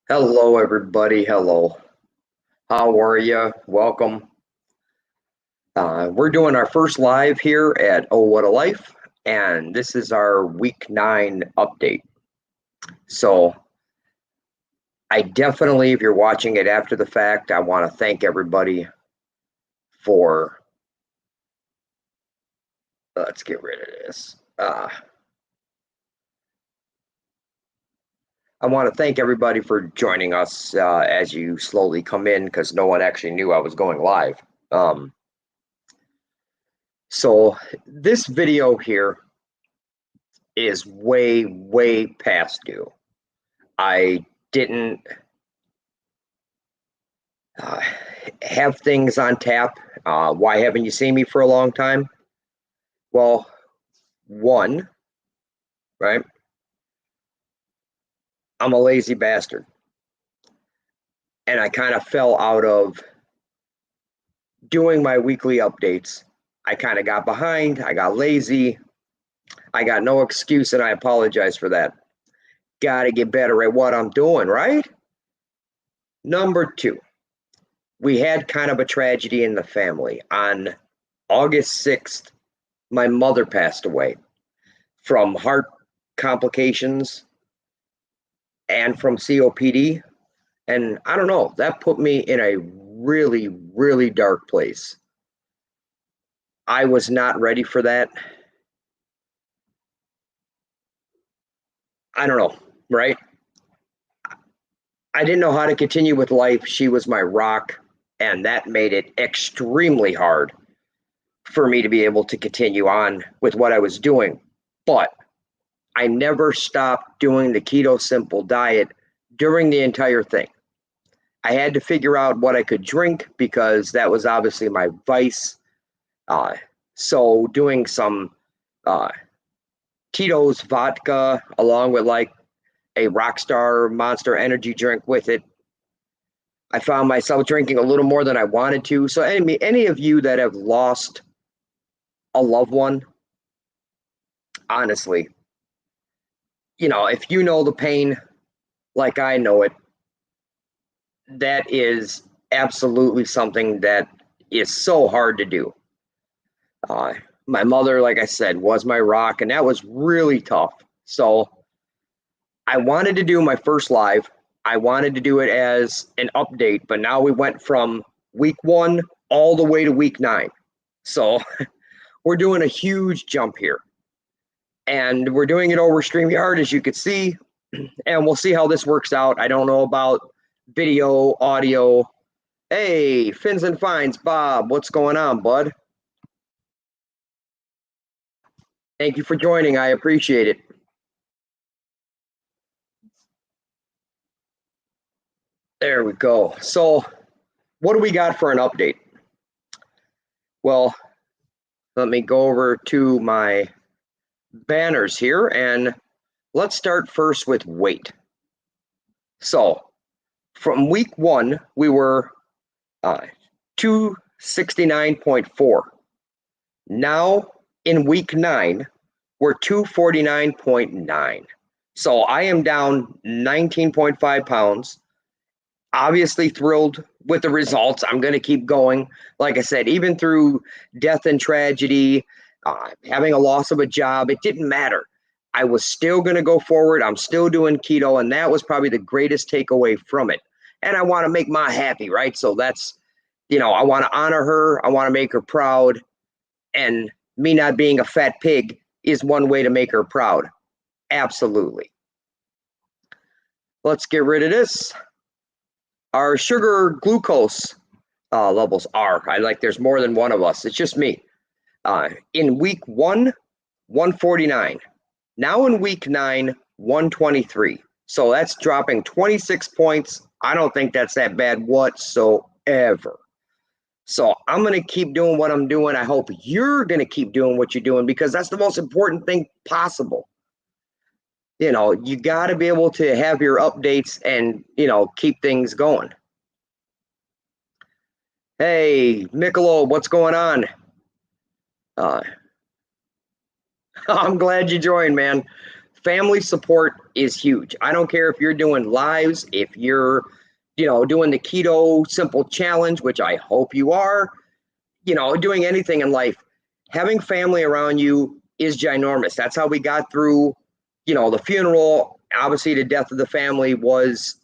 Hello, everybody. Hello. How are you? Welcome. We're doing our first live here at Oh What a Life, and this is our week 9 update. So, I definitely, if you're watching it after the fact, I want to thank everybody for. Let's get rid of this. I want to thank everybody for joining us as you slowly come in because no one actually knew I was going live. So, this video here is way past due. I didn't uh, have things on tap. Why haven't you seen me for a long time? Well, one, right? I'm a lazy bastard. And I kind of fell out of doing my weekly updates. I kind of got behind. I got lazy. I got no excuse, and I apologize for that. Got to get better at what I'm doing, right? Number two, we had kind of a tragedy in the family. On August 6th, my mother passed away from heart complications and from COPD. And I don't know, that put me in a really dark place. I was not ready for that. I don't know, right? I didn't know how to continue with life. She was my rock, and that made it extremely hard for me to be able to continue on with what I was doing. But I never stopped doing the Keto Simple diet during the entire thing. I had to figure out what I could drink because that was obviously my vice. So doing some uh, Tito's vodka along with like a Rockstar Monster energy drink with it. I found myself drinking a little more than I wanted to. So any of you that have lost a loved one, honestly, if you know the pain like I know it, that is absolutely something that is so hard to do. My mother, like I said, was my rock, and that was really tough. So I wanted to do my first live. I wanted to do it as an update, but now we went from week 1 all the way to week 9. So we're doing a huge jump here. And we're doing it over StreamYard, as you can see, and we'll see how this works out. I don't know about video, audio. Hey, Fins and Fines, Bob, what's going on, bud? Thank you for joining. I appreciate it. There we go. So, what do we got for an update? Well, let me go over to my banners here and let's start first with weight. So, from week 1, we were 269.4. Now, in week 9, we're 249.9. So I am down 19.5 pounds. Obviously thrilled with the results. I'm going to keep going. Like I said, even through death and tragedy, having a loss of a job, it didn't matter. I was still going to go forward. I'm still doing keto, and that was probably the greatest takeaway from it. And I want to make Ma happy, right? So that's, I want to honor her. I want to make her proud. And me not being a fat pig is one way to make her proud. Absolutely. Let's get rid of this. Our sugar glucose levels are. There's more than one of us. It's just me. In week 1, 149. Now in week 9, 123. So that's dropping 26 points. I don't think that's that bad whatsoever. So I'm going to keep doing what I'm doing. I hope you're going to keep doing what you're doing because that's the most important thing possible. You got to be able to have your updates and, keep things going. Hey, Michelob, what's going on? I'm glad you joined, man. family support is huge. I don't care if you're doing lives, if you're, doing the Keto Simple Challenge, which I hope you are, doing anything in life. Having family around you is ginormous. That's how we got through, the funeral. Obviously, the death of the family was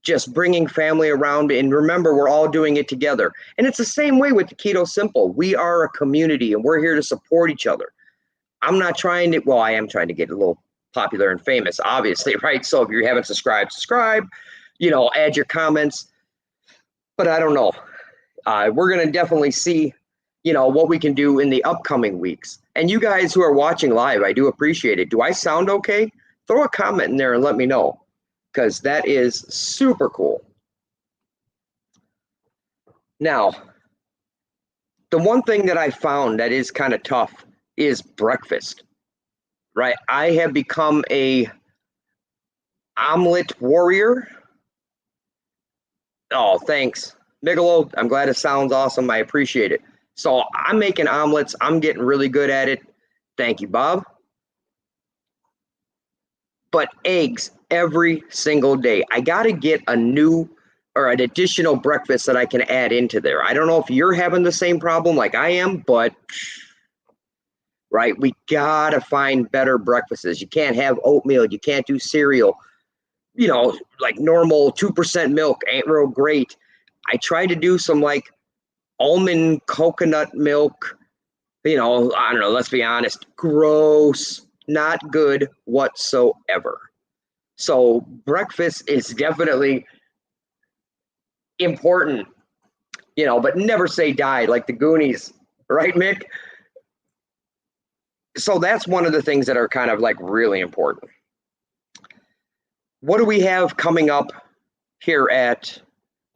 just bringing family around. And remember, we're all doing it together. And it's the same way with the Keto Simple. We are a community and we're here to support each other. I'm not trying to, well, I am trying to get a little popular and famous, obviously, right? So if you haven't subscribed, subscribe, add your comments. But I don't know. We're going to definitely see, what we can do in the upcoming weeks. And you guys who are watching live, I do appreciate it. Do I sound okay? Throw a comment in there and let me know, because that is super cool. Now, the one thing that I found that is kind of tough is breakfast, right? I have become a omelet warrior. Oh, thanks, Bigelow. I'm glad it sounds awesome. I appreciate it. So I'm making omelets. I'm getting really good at it. Thank you, Bob. But eggs every single day. I got to get a new or an additional breakfast that I can add into there. I don't know if you're having the same problem like I am, but right, we got to find better breakfasts. You can't have oatmeal. You can't do cereal. Like normal 2% milk ain't real great. I tried to do some like almond coconut milk. I don't know, let's be honest, gross, not good whatsoever. So breakfast is definitely important, but never say die like the Goonies, right, Mick? So that's one of the things that are kind of like really important. What do we have coming up here at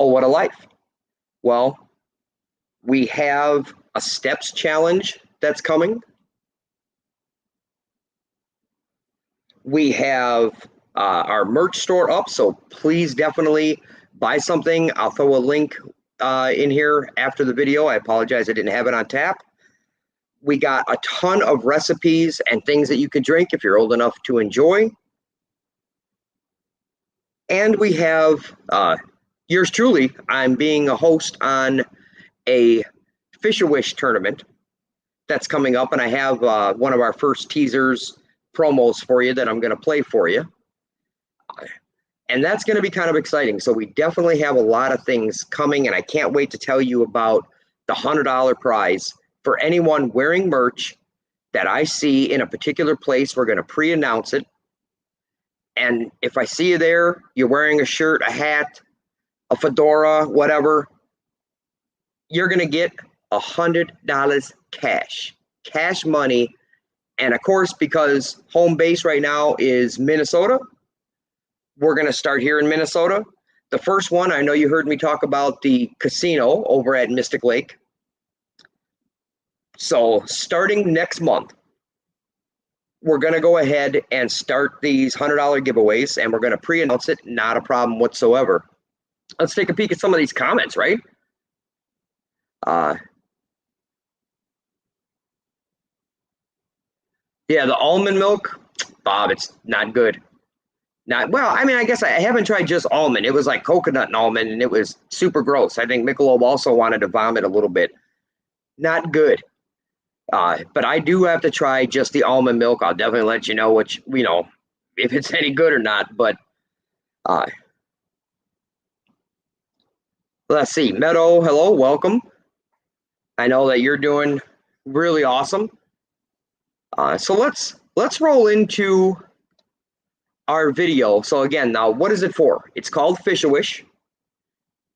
Oh What a Life? Well, we have a steps challenge that's coming. We have our merch store up, so please definitely buy something. I'll throw a link in here after the video. I apologize I didn't have it on tap. We got a ton of recipes and things that you can drink if you're old enough to enjoy. And we have yours truly. I'm being a host on a Fish-A-Wish tournament that's coming up, and I have one of our first teasers promos for you that I'm going to play for you. And that's going to be kind of exciting. So we definitely have a lot of things coming, and I can't wait to tell you about the $100 prize for anyone wearing merch that I see in a particular place. We're going to pre-announce it. And if I see you there, you're wearing a shirt, a hat, a fedora, whatever, you're going to get $100 cash money. And of course, because home base right now is Minnesota, we're going to start here in Minnesota. The first one, I know you heard me talk about the casino over at Mystic Lake. So starting next month, we're going to go ahead and start these $100 giveaways, and we're going to pre-announce it. Not a problem whatsoever. Let's take a peek at some of these comments, right? Yeah, the almond milk, Bob, it's not good. Not well. I mean, I guess I haven't tried just almond. It was like coconut and almond, and it was super gross. I think Michelob also wanted to vomit a little bit. Not good. But I do have to try just the almond milk. I'll definitely let you know which, if it's any good or not. But let's see. Meadow, hello, welcome. I know that you're doing really awesome. So let's roll into our video. So again, now what is it for? It's called Fish-A-Wish.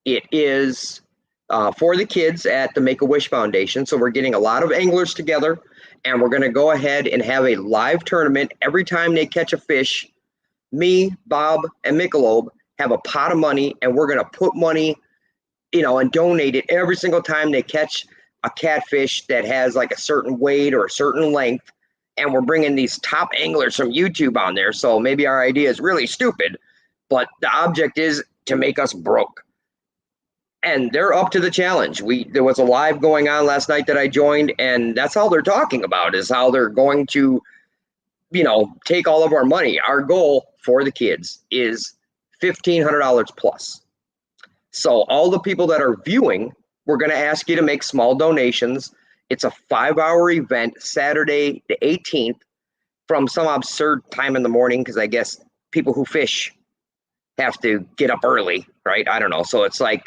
It is for the kids at the Make-A-Wish Foundation. So we're getting a lot of anglers together, and we're going to go ahead and have a live tournament. Every time they catch a fish, me, Bob, and Michelob have a pot of money, and we're going to put money, and donate it every single time they catch a catfish that has like a certain weight or a certain length. And we're bringing these top anglers from YouTube on there. So maybe our idea is really stupid, but the object is to make us broke. And they're up to the challenge. There was a live going on last night that I joined, and that's how they're talking about, is how they're going to take all of our money. Our goal for the kids is $1,500 plus. So all the people that are viewing, we're going to ask you to make small donations. It's a 5-hour event, Saturday the 18th, from some absurd time in the morning, because I guess people who fish have to get up early, right? I don't know. So it's like,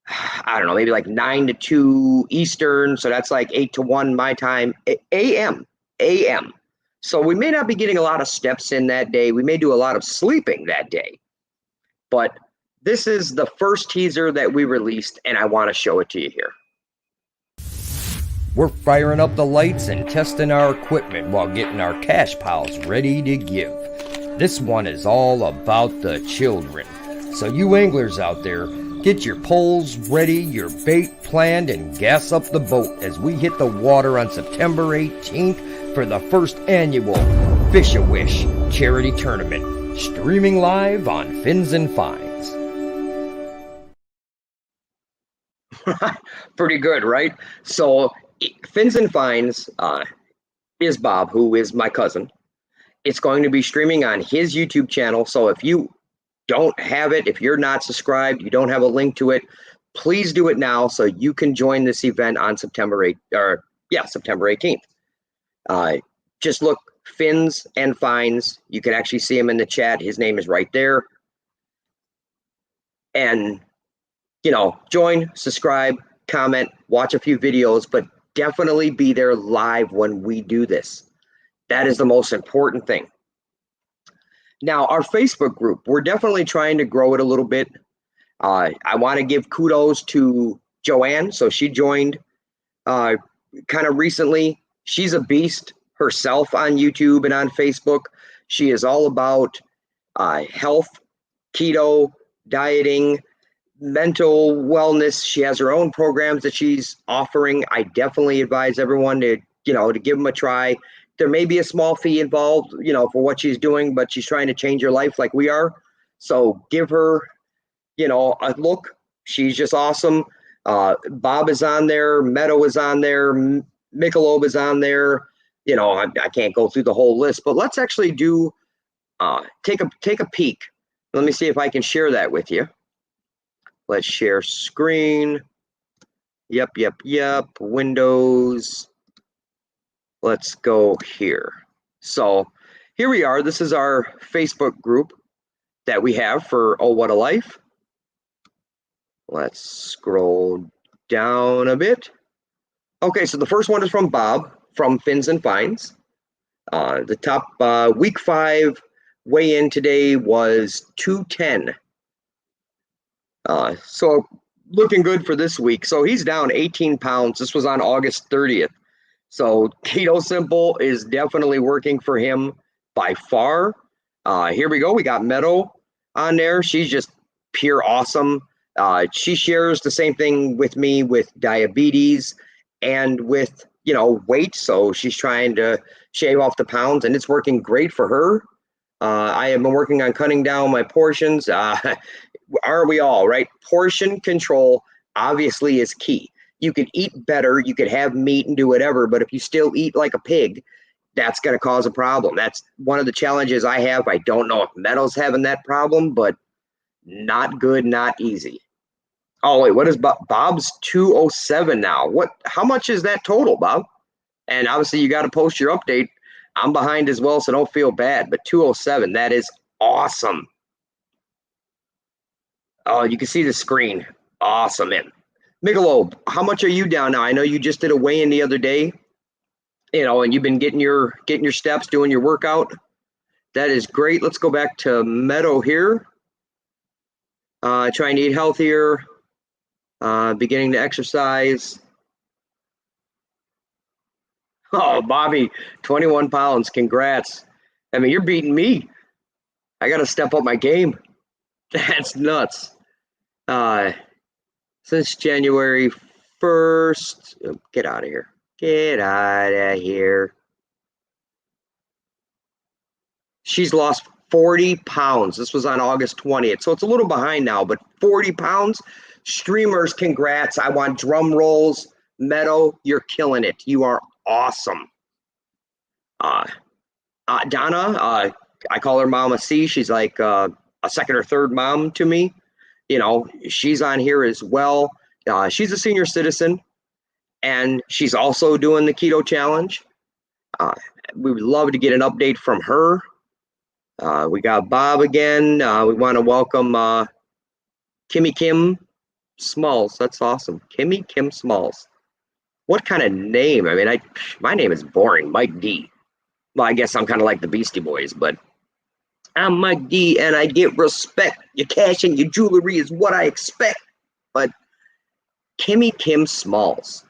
I don't know, maybe like 9 to 2 Eastern. So that's like 8 to 1 my time, AM. So we may not be getting a lot of steps in that day. We may do a lot of sleeping that day. But this is the first teaser that we released, and I want to show it to you here. We're firing up the lights and testing our equipment while getting our cash piles ready to give. This one is all about the children. So you anglers out there, get your poles ready, your bait planned, and gas up the boat as we hit the water on September 18th for the first annual Fish-A-Wish charity tournament, streaming live on Fins and Fines. Pretty good, right? So Fins and Fines is Bob, who is my cousin. It's going to be streaming on his YouTube channel. So if you don't have it, if you're not subscribed, you don't have a link to it, please do it now so you can join this event on September 18th. Just look Fins and Fines. You can actually see him in the chat. His name is right there. And join, subscribe, comment, watch a few videos, but definitely be there live when we do this. That is the most important thing. Now, our Facebook group, we're definitely trying to grow it a little bit. I want to give kudos to Joanne. So she joined kind of recently. She's a beast herself on YouTube and on Facebook. She is all about health, keto, dieting, mental wellness. She has her own programs that she's offering. I definitely advise everyone to give them a try. There may be a small fee involved, for what she's doing, but she's trying to change her life like we are. So give her, a look. She's just awesome. Bob is on there. Meadow is on there. Michelob is on there. I can't go through the whole list, but let's actually do take a peek. Let me see if I can share that with you. Let's share screen. Yep. Windows. Let's go here. So here we are. This is our Facebook group that we have for Oh What a Life. Let's scroll down a bit. Okay, so the first one is from Bob from Fins and Fines. The top week 5 weigh-in today was 210. So looking good for this week. So he's down 18 pounds. This was on August 30th. So Keto Simple is definitely working for him by far. Here we go. We got Meadow on there. She's just pure awesome. She shares the same thing with me with diabetes and with, weight. So she's trying to shave off the pounds, and it's working great for her. I have been working on cutting down my portions. Aren't we all, right? Portion control obviously is key. You could eat better, you could have meat and do whatever, but if you still eat like a pig, that's going to cause a problem. That's one of the challenges I have. I don't know if Meadow's having that problem, but not good, not easy. Oh, wait, what is Bob's 207 now? How much is that total, Bob? And obviously you got to post your update. I'm behind as well, so don't feel bad, but 207, that is awesome. Oh, you can see the screen. Awesome, man. Michelob, how much are you down now? I know you just did a weigh-in the other day, and you've been getting your steps, doing your workout. That is great. Let's go back to Meadow here. Trying to eat healthier, beginning to exercise. Oh, Bobby, 21 pounds. Congrats. I mean, you're beating me. I got to step up my game. That's nuts. Since January 1st, get out of here. Get out of here. She's lost 40 pounds. This was on August 20th. So it's a little behind now, but 40 pounds. Streamers, congrats. I want drum rolls. Meadow, you're killing it. You are awesome. Donna, I call her Mama C. She's like a second or third mom to me. She's on here as well. She's a senior citizen, and she's also doing the keto challenge. Uh, we would love to get an update from her. We got Bob again. We want to welcome Kimmy Kim Smalls. That's awesome. Kimmy Kim Smalls. What kind of name? I mean, my name is boring. Mike D. Well, I guess I'm kind of like the Beastie Boys, but I'm Mike D, and I get respect. Your cash and your jewelry is what I expect. But Kimmy Kim Smalls.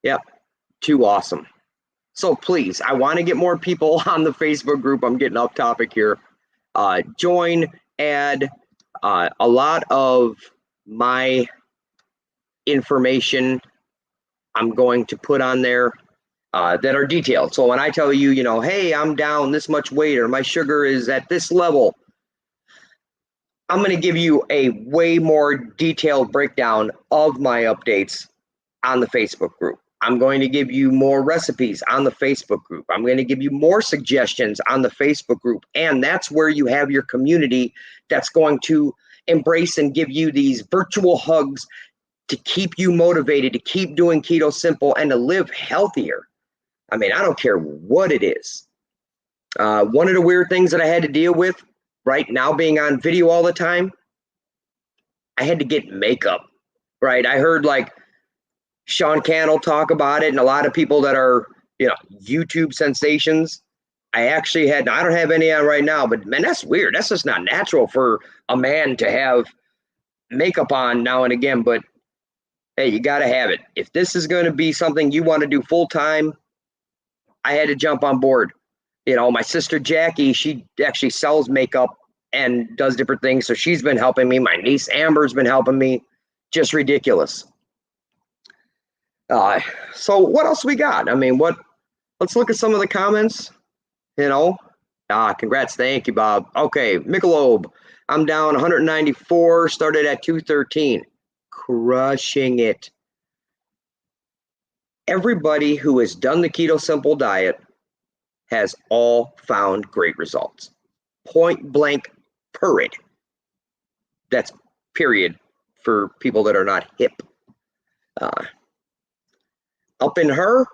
Yep, too awesome. So please, I want to get more people on the Facebook group. I'm getting off topic here. Join, add a lot of my information I'm going to put on there that are detailed. So when I tell you, hey, I'm down this much weight or my sugar is at this level, I'm going to give you a way more detailed breakdown of my updates on the Facebook group. I'm going to give you more recipes on the Facebook group. I'm going to give you more suggestions on the Facebook group. And that's where you have your community that's going to embrace and give you these virtual hugs to keep you motivated, to keep doing Keto Simple and to live healthier. I mean, I don't care what it is. One of the weird things that I had to deal with right now being on video all the time, I had to get makeup, right? I heard like Sean Cannell talk about it and a lot of people that are, YouTube sensations. I don't have any on right now, but man, that's weird. That's just not natural for a man to have makeup on now and again, but hey, you got to have it. If this is going to be something you want to do full time, I had to jump on board. My sister Jackie, she actually sells makeup and does different things. So she's been helping me. My niece Amber's been helping me. Just ridiculous. So what else we got? I mean, let's look at some of the comments, congrats. Thank you, Bob. Okay. Michelob, I'm down 194, started at 213, crushing it. Everybody who has done the Keto Simple diet has all found great results. Point blank, period. That's period for people that are not hip. Up in her,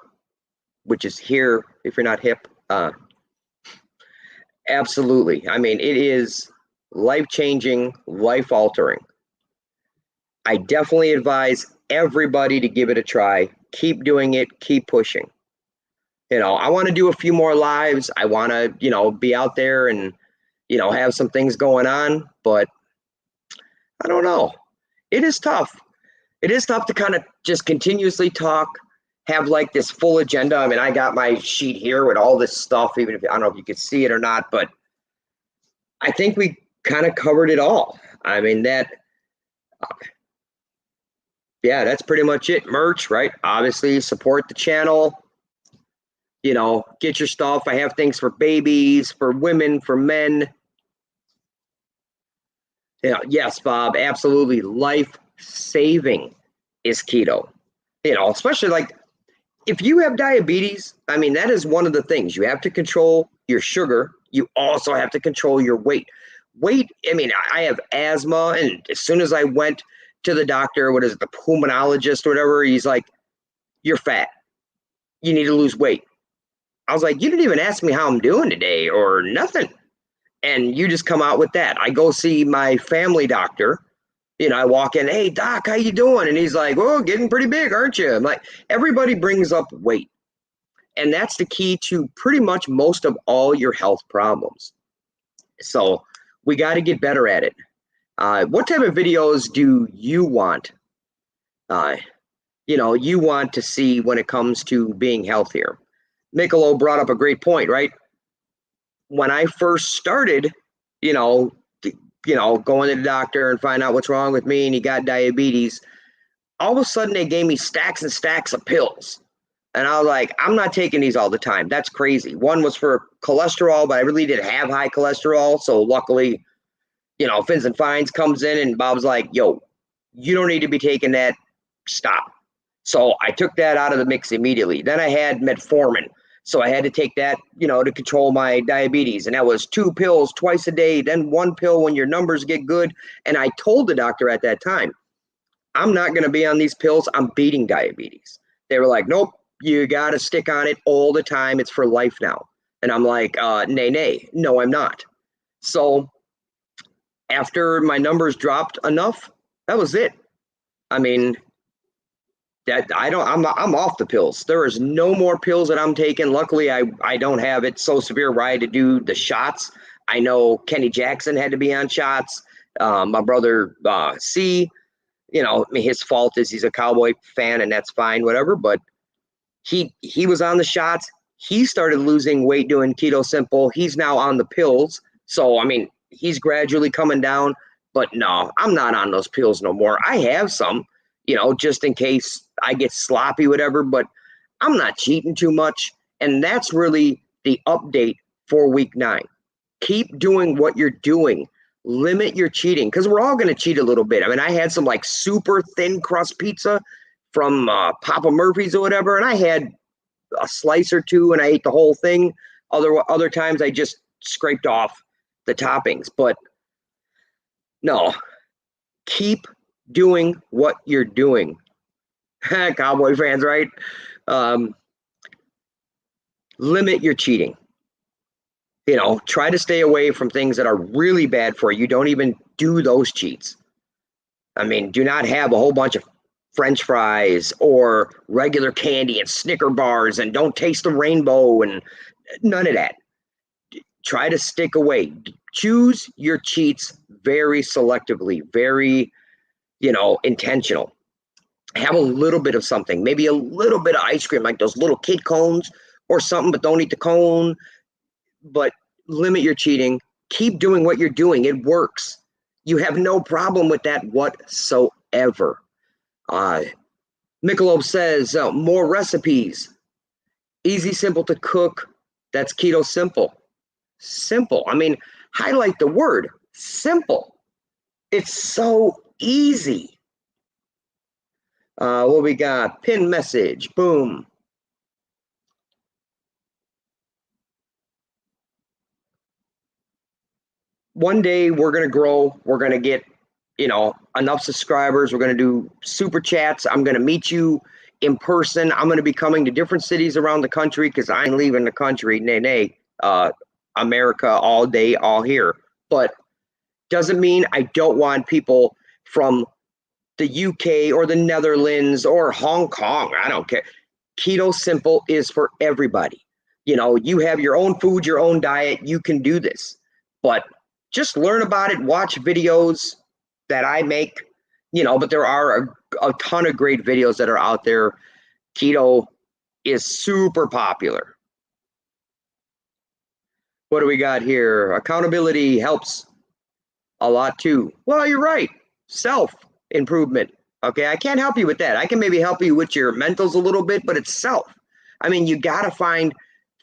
which is here if you're not hip. Absolutely. I mean, it is life-changing, life-altering. I definitely advise everybody to give it a try. Keep doing it. Keep pushing. I want to do a few more lives. I want to, be out there and, have some things going on. But I don't know. It is tough. It is tough to kind of just continuously talk, have like this full agenda. I mean, I got my sheet here with all this stuff, even if I don't know if you could see it or not, but I think we kind of covered it all. I mean, that's pretty much it. Merch, right? Obviously, support the channel. Get your stuff. I have things for babies, for women, for men. Yes, Bob, absolutely. Life-saving is keto. Especially like if you have diabetes, I mean, that is one of the things. You have to control your sugar. You also have to control your weight. I mean, I have asthma, and as soon as I went to the doctor, the pulmonologist or whatever, he's like, you're fat. You need to lose weight. I was like, you didn't even ask me how I'm doing today or nothing. And you just come out with that. I go see my family doctor. I walk in, hey, doc, how you doing? And he's like, oh, getting pretty big, aren't you? I'm like, everybody brings up weight. And that's the key to pretty much most of all your health problems. So we got to get better at it. What type of videos do you want? You want to see when it comes to being healthier. Michelob brought up a great point, right? When I first started, going to the doctor and find out what's wrong with me, and he got diabetes, all of a sudden they gave me stacks and stacks of pills. And I was like, I'm not taking these all the time. That's crazy. One was for cholesterol, but I really didn't have high cholesterol. So luckily, Fins and Fines comes in and Bob's like, yo, you don't need to be taking that. Stop. So I took that out of the mix immediately. Then I had metformin. So I had to take that, to control my diabetes. And that was 2 pills twice a day, then 1 pill when your numbers get good. And I told the doctor at that time, I'm not going to be on these pills. I'm beating diabetes. They were like, nope, you got to stick on it all the time. It's for life now. And I'm like, nay, no, I'm not. So after my numbers dropped enough, that was it. I mean, I'm off the pills. There is no more pills that I'm taking. Luckily, I don't have it so severe where I had to do the shots. I know Kenny Jackson had to be on shots. My brother C, his fault is he's a Cowboy fan, and that's fine, whatever. But he was on the shots. He started losing weight doing Keto Simple. He's now on the pills. So I mean, he's gradually coming down. But no, I'm not on those pills no more. I have some, just in case I get sloppy, whatever, but I'm not cheating too much. And that's really the update for week 9. Keep doing what you're doing. Limit your cheating, because we're all going to cheat a little bit. I mean, I had some like super thin crust pizza from Papa Murphy's or whatever, and I had a slice or two and I ate the whole thing. Other times I just scraped off the toppings. But no, keep doing what you're doing. Cowboy fans, right? Limit your cheating. Try to stay away from things that are really bad for you. Don't even do those cheats. I mean, do not have a whole bunch of French fries or regular candy and Snicker bars, and don't taste the rainbow and none of that. Try to stick away. Choose your cheats very selectively, very, intentional. Have a little bit of something, maybe a little bit of ice cream, like those little kid cones or something, but don't eat the cone. But limit your cheating. Keep doing what you're doing. It works. You have no problem with that whatsoever. Michelob says more recipes. Easy, simple to cook. That's Keto Simple. Simple. I mean, highlight the word simple. It's so easy. What we got? Pin message. Boom. One day we're going to grow. We're going to get, enough subscribers. We're going to do super chats. I'm going to meet you in person. I'm going to be coming to different cities around the country because I ain't leaving the country. Nay, America all day, all here. But doesn't mean I don't want people from the UK or the Netherlands or Hong Kong. I don't care. Keto Simple is for everybody. You have your own food, your own diet. You can do this. But just learn about it, watch videos that I make, but there are a ton of great videos that are out there. Keto is super popular. What do we got here? Accountability helps a lot too. Well, you're right. Self-improvement. Okay, I can't help you with that. I can maybe help you with your mentals a little bit, but it's self. I mean, you got to find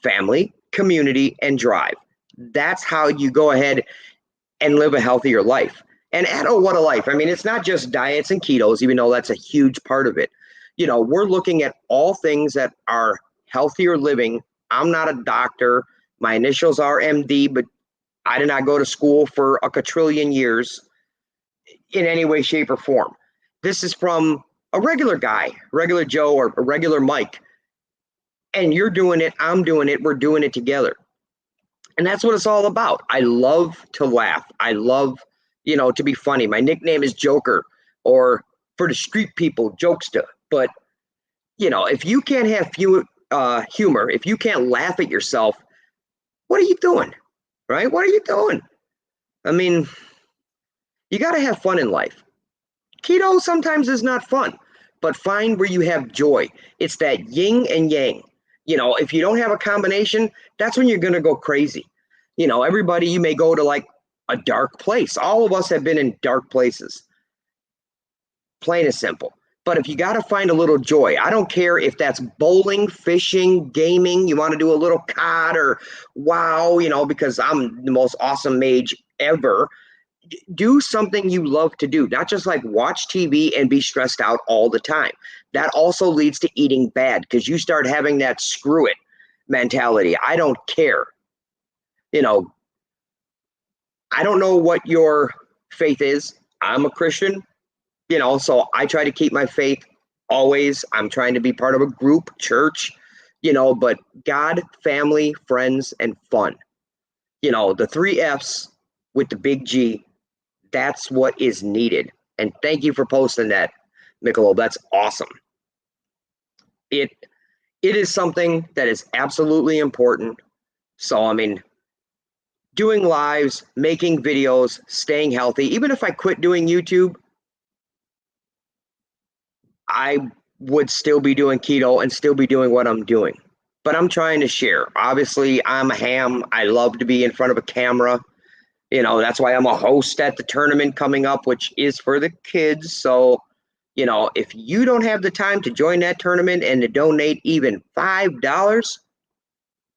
family, community, and drive. That's how you go ahead and live a healthier life. And what a life. I mean, it's not just diets and ketos, even though that's a huge part of it. We're looking at all things that are healthier living. I'm not a doctor. My initials are MD, but I did not go to school for a quadrillion years in any way, shape, or form. This is from a regular guy, regular Joe, or a regular Mike. And you're doing it. I'm doing it. We're doing it together. And that's what it's all about. I love to laugh. I love, to be funny. My nickname is Joker, or for the street people, Jokester. But, if you can't have humor, if you can't laugh at yourself, what are you doing? Right? What are you doing? I mean, you got to have fun in life. Keto sometimes is not fun, but find where you have joy. It's that yin and yang. If you don't have a combination, that's when you're going to go crazy. Everybody, you may go to like a dark place. All of us have been in dark places. Plain and simple. But if you got to find a little joy, I don't care if that's bowling, fishing, gaming, you want to do a little COD or WoW, because I'm the most awesome mage ever. Do something you love to do, not just like watch TV and be stressed out all the time. That also leads to eating bad because you start having that screw it mentality. I don't care. You know, I don't know what your faith is. I'm a Christian, so I try to keep my faith always. I'm trying to be part of a group, church, but God, family, friends, and fun. The three F's with the big G, that's what is needed. And thank you for posting that, Michelob. That's awesome. It is something that is absolutely important. So, I mean, doing lives, making videos, staying healthy, even if I quit doing YouTube, I would still be doing keto and still be doing what I'm doing. But I'm trying to share. Obviously, I'm a ham. I love to be in front of a camera. That's why I'm a host at the tournament coming up, which is for the kids. So, if you don't have the time to join that tournament and to donate even $5,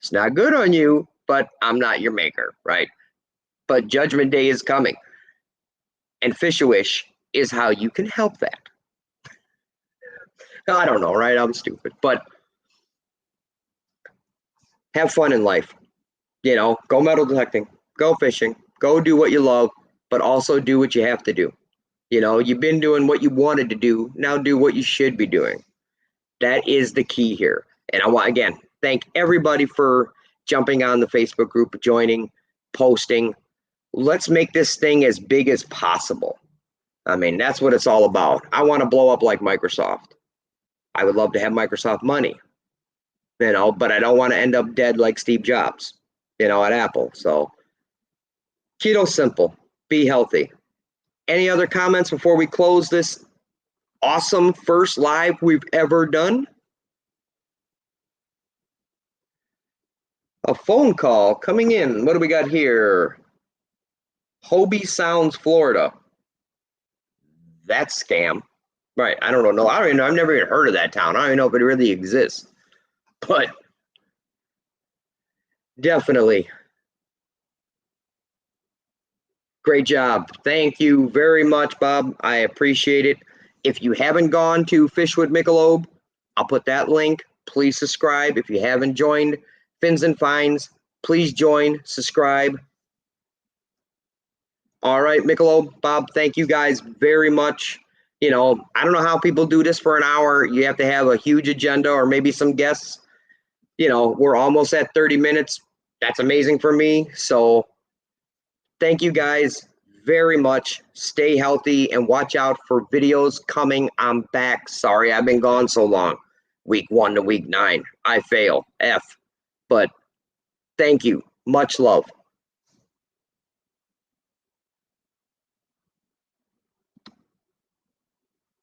it's not good on you, but I'm not your maker, right? But Judgment Day is coming. And Fish-A-Wish is how you can help that. I don't know, right? I'm stupid. But have fun in life. Go metal detecting, go fishing, go do what you love, but also do what you have to do. You've been doing what you wanted to do. Now do what you should be doing. That is the key here. And I want, again, thank everybody for jumping on the Facebook group, joining, posting. Let's make this thing as big as possible. I mean, that's what it's all about. I want to blow up like Microsoft. I would love to have Microsoft money, but I don't want to end up dead like Steve Jobs, at Apple. So, Keto Simple, be healthy. Any other comments before we close this awesome first live we've ever done? A phone call coming in. What do we got here? Hobie Sounds, Florida. That's scam. Right. I don't know. I don't even know. I've never even heard of that town. I don't even know if it really exists. But definitely. Great job. Thank you very much, Bob. I appreciate it. If you haven't gone to Fish with Michelob, I'll put that link. Please subscribe. If you haven't joined Fins and Finds, please join, subscribe. All right, Michelob, Bob, thank you guys very much. I don't know how people do this for an hour. You have to have a huge agenda or maybe some guests. We're almost at 30 minutes. That's amazing for me. So thank you guys very much. Stay healthy and watch out for videos coming. I'm back. Sorry, I've been gone so long. Week 1 to week 9. I fail. F. But thank you. Much love.